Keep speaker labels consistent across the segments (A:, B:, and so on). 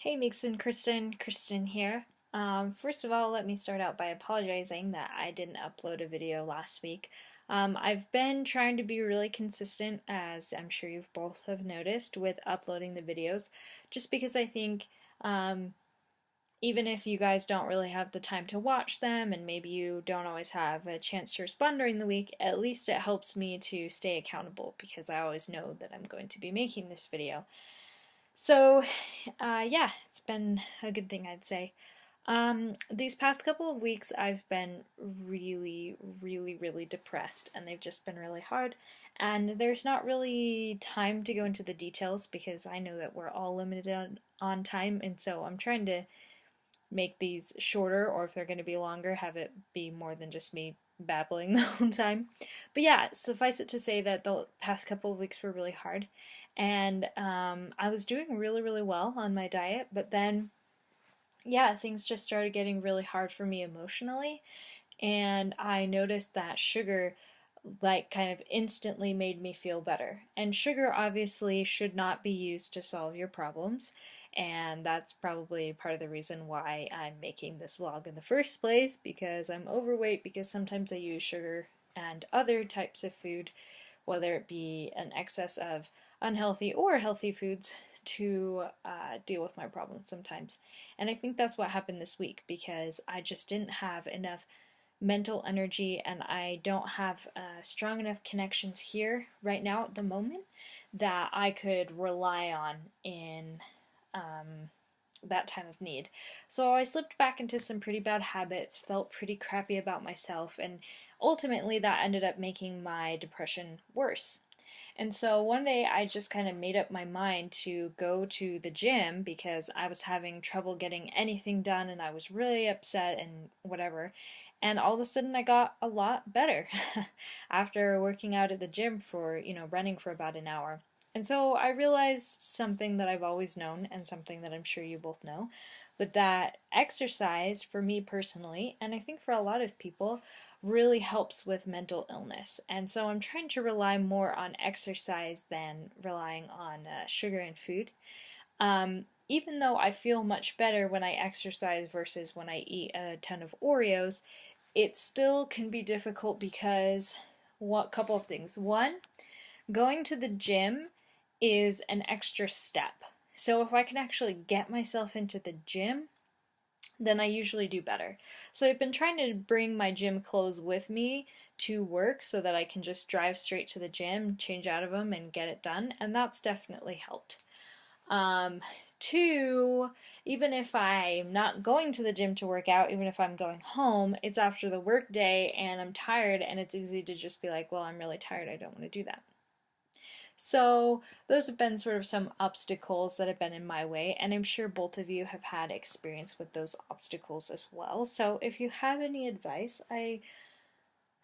A: Hey Mix and Kristen here. First of all, let me start out by apologizing that I didn't upload a video last week. I've been trying to be really consistent, as I'm sure you've both have noticed, with uploading the videos, just because I think even if you guys don't really have the time to watch them and maybe you don't always have a chance to respond during the week, at least it helps me to stay accountable because I always know that I'm going to be making this video. So, yeah, it's been a good thing, I'd say. These past couple of weeks, I've been really depressed, and they've just been really hard. And there's not really time to go into the details because I know that we're all limited on time, and so I'm trying to make these shorter, or if they're going to be longer, have it be more than just me babbling the whole time. But yeah, suffice it to say that the past couple of weeks were really hard, and I was doing really well on my diet, but then yeah, things just started getting really hard for me emotionally, and I noticed that sugar like kind of instantly made me feel better. And sugar obviously should not be used to solve your problems, and that's probably part of the reason why I'm making this vlog in the first place, because I'm overweight because sometimes I use sugar and other types of food, whether it be an excess of unhealthy or healthy foods, to deal with my problems sometimes. And I think that's what happened this week because I just didn't have enough mental energy, and I don't have strong enough connections here right now at the moment that I could rely on in that time of need. So I slipped back into some pretty bad habits, felt pretty crappy about myself, and ultimately that ended up making my depression worse. And so one day I just kind of made up my mind to go to the gym because I was having trouble getting anything done and I was really upset and whatever. And all of a sudden I got a lot better after working out at the gym for, running for about an hour. And so I realized something that I've always known and something that I'm sure you both know, but that exercise for me personally, and I think for a lot of people, really helps with mental illness. And so I'm trying to rely more on exercise than relying on sugar and food. Even though I feel much better when I exercise versus when I eat a ton of Oreos, it still can be difficult because what couple of things. One, going to the gym is an extra step. So if I can actually get myself into the gym, then I usually do better. So I've been trying to bring my gym clothes with me to work so that I can just drive straight to the gym, change out of them, and get it done, and that's definitely helped. Two, even if I'm not going to the gym to work out, even if I'm going home, it's after the work day and I'm tired, and it's easy to just be like, well, I'm really tired, I don't want to do that. So those have been sort of some obstacles that have been in my way, and I'm sure both of you have had experience with those obstacles as well. So if you have any advice, I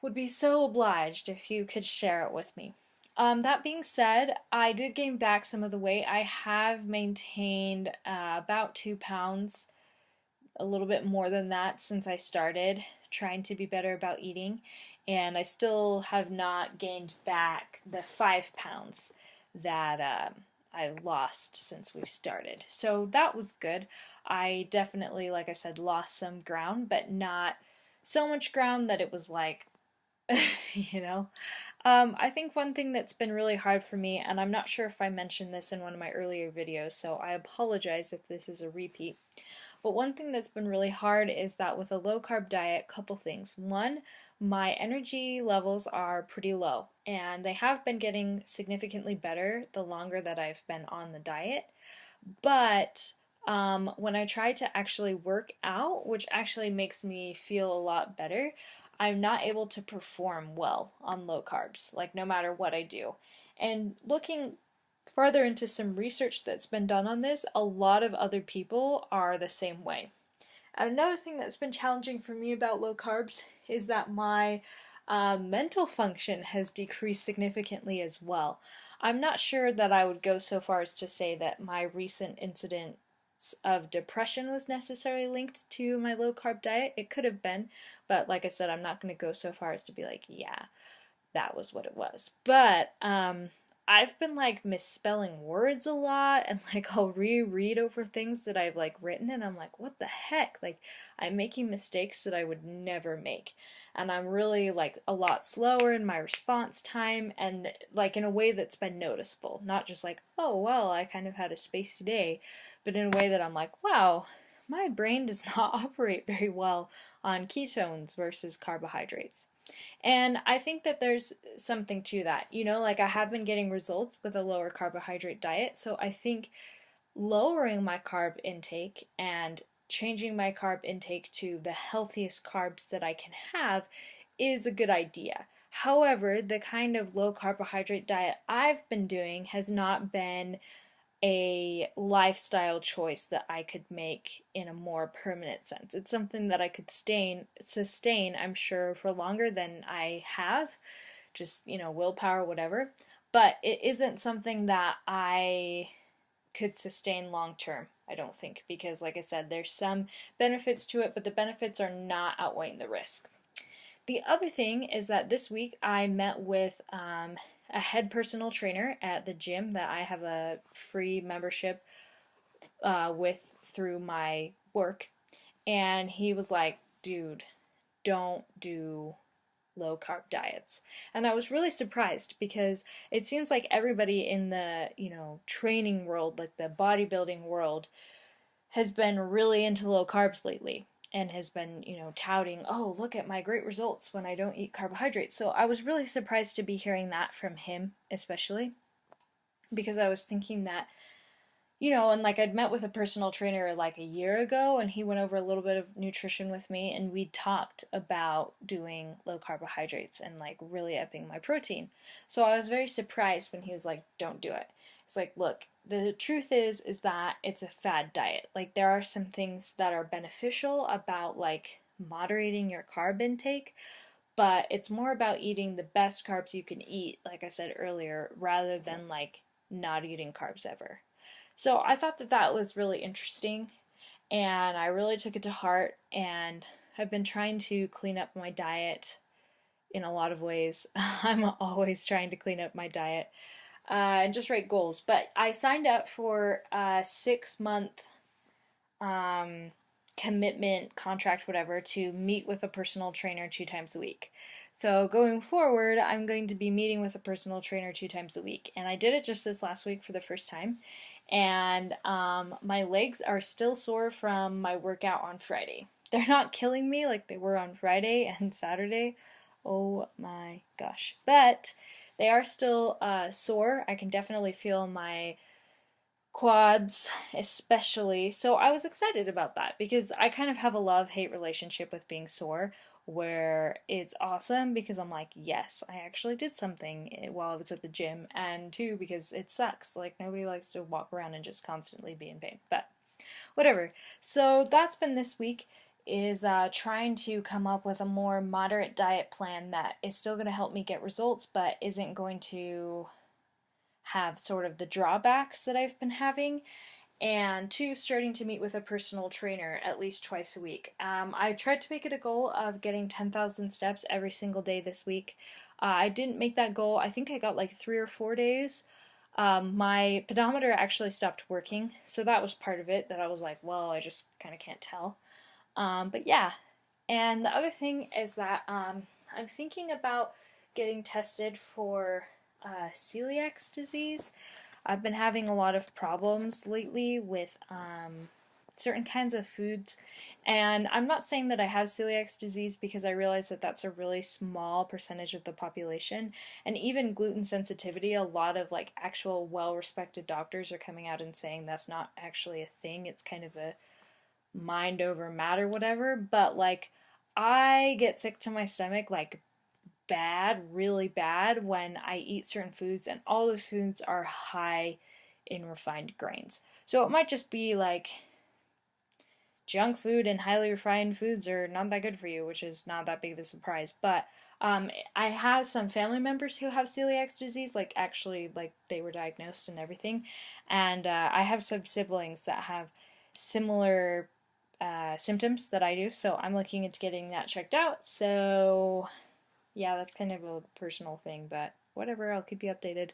A: would be so obliged if you could share it with me. That being said, I did gain back some of the weight. I have maintained about 2 pounds, a little bit more than that since I started trying to be better about eating, and I still have not gained back the 5 pounds that I lost since we started. So that was good. I definitely, like I said, lost some ground, but not so much ground that it was like, you know. I think one thing that's been really hard for me, and I'm not sure if I mentioned this in one of my earlier videos, so I apologize if this is a repeat. But one thing that's been really hard is that with a low carb diet, couple things. One, my energy levels are pretty low, and they have been getting significantly better the longer that I've been on the diet. But when I try to actually work out, which actually makes me feel a lot better, I'm not able to perform well on low carbs, like no matter what I do. And looking further into some research that's been done on this, a lot of other people are the same way. And another thing that's been challenging for me about low carbs is that my mental function has decreased significantly as well. I'm not sure that I would go so far as to say that my recent incidents of depression was necessarily linked to my low carb diet. It could have been, but like I said, I'm not going to go so far as to be like, yeah, that was what it was. But I've been like misspelling words a lot, and like I'll reread over things that I've like written, and I'm like, what the heck? Like, I'm making mistakes that I would never make. And I'm really like a lot slower in my response time, and like in a way that's been noticeable. Not just like, oh, well, I kind of had a spacey day, but in a way that I'm like, wow, my brain does not operate very well on ketones versus carbohydrates. And I think that there's something to that. You know, like I have been getting results with a lower carbohydrate diet. So I think lowering my carb intake and changing my carb intake to the healthiest carbs that I can have is a good idea. However, the kind of low carbohydrate diet I've been doing has not been a lifestyle choice that I could make in a more permanent sense. It's something that I could sustain, I'm sure, for longer than I have, just, willpower, whatever. But it isn't something that I could sustain long term, I don't think, because, like I said, there's some benefits to it, but the benefits are not outweighing the risk. The other thing is that this week I met with a head personal trainer at the gym that I have a free membership with through my work. And he was like, dude, don't do low carb diets. And I was really surprised because it seems like everybody in the, training world, like the bodybuilding world, has been really into low carbs lately and has been, touting, oh, look at my great results when I don't eat carbohydrates. So I was really surprised to be hearing that from him, especially because I was thinking that, and like I'd met with a personal trainer like a year ago, and he went over a little bit of nutrition with me, and we talked about doing low carbohydrates and like really upping my protein. So I was very surprised when he was like, don't do it. It's like, look, the truth is that it's a fad diet. Like there are some things that are beneficial about like moderating your carb intake, but it's more about eating the best carbs you can eat, like I said earlier, rather than like not eating carbs ever. So I thought that that was really interesting, and I really took it to heart, and I've been trying to clean up my diet in a lot of ways. I'm always trying to clean up my diet and just write goals. But I signed up for a 6-month commitment, contract, whatever, to meet with a personal trainer 2 times a week. So going forward, I'm going to be meeting with a personal trainer 2 times a week. And I did it just this last week for the first time. And my legs are still sore from my workout on Friday. They're not killing me like they were on Friday and Saturday. Oh my gosh. But they are still sore. I can definitely feel my quads especially. So I was excited about that because I kind of have a love-hate relationship with being sore, where it's awesome because I'm like, yes, I actually did something while I was at the gym, and two, because it sucks. Like, nobody likes to walk around and just constantly be in pain. But whatever. So that's been this week, is trying to come up with a more moderate diet plan that is still going to help me get results, but isn't going to have sort of the drawbacks that I've been having. And two, starting to meet with a personal trainer at least twice a week. I tried to make it a goal of getting 10,000 steps every single day this week. I didn't make that goal. I think I got like 3 or 4 days. My pedometer actually stopped working, so that was part of it, that I was like, well, I just kind of can't tell. But yeah. And the other thing is that I'm thinking about getting tested for celiac disease. I've been having a lot of problems lately with certain kinds of foods, and I'm not saying that I have celiac disease because I realize that that's a really small percentage of the population, and even gluten sensitivity, a lot of like actual well-respected doctors are coming out and saying that's not actually a thing, it's kind of a mind over matter whatever, but like I get sick to my stomach like bad, really bad, when I eat certain foods, and all the foods are high in refined grains. So it might just be like junk food and highly refined foods are not that good for you, which is not that big of a surprise. But I have some family members who have celiac disease, like actually, like they were diagnosed and everything. And I have some siblings that have similar symptoms that I do, so I'm looking into getting that checked out. So yeah, that's kind of a personal thing, but whatever, I'll keep you updated.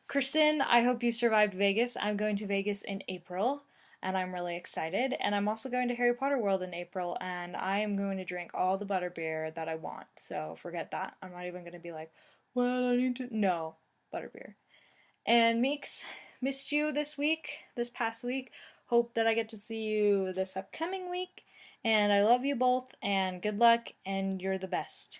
A: Kristen, I hope you survived Vegas. I'm going to Vegas in April, and I'm really excited. And I'm also going to Harry Potter World in April, and I am going to drink all the butterbeer that I want. So forget that. I'm not even going to be like, well, I need to. No, butterbeer. And Meeks, missed you this past week. Hope that I get to see you this upcoming week. And I love you both, and good luck, and you're the best.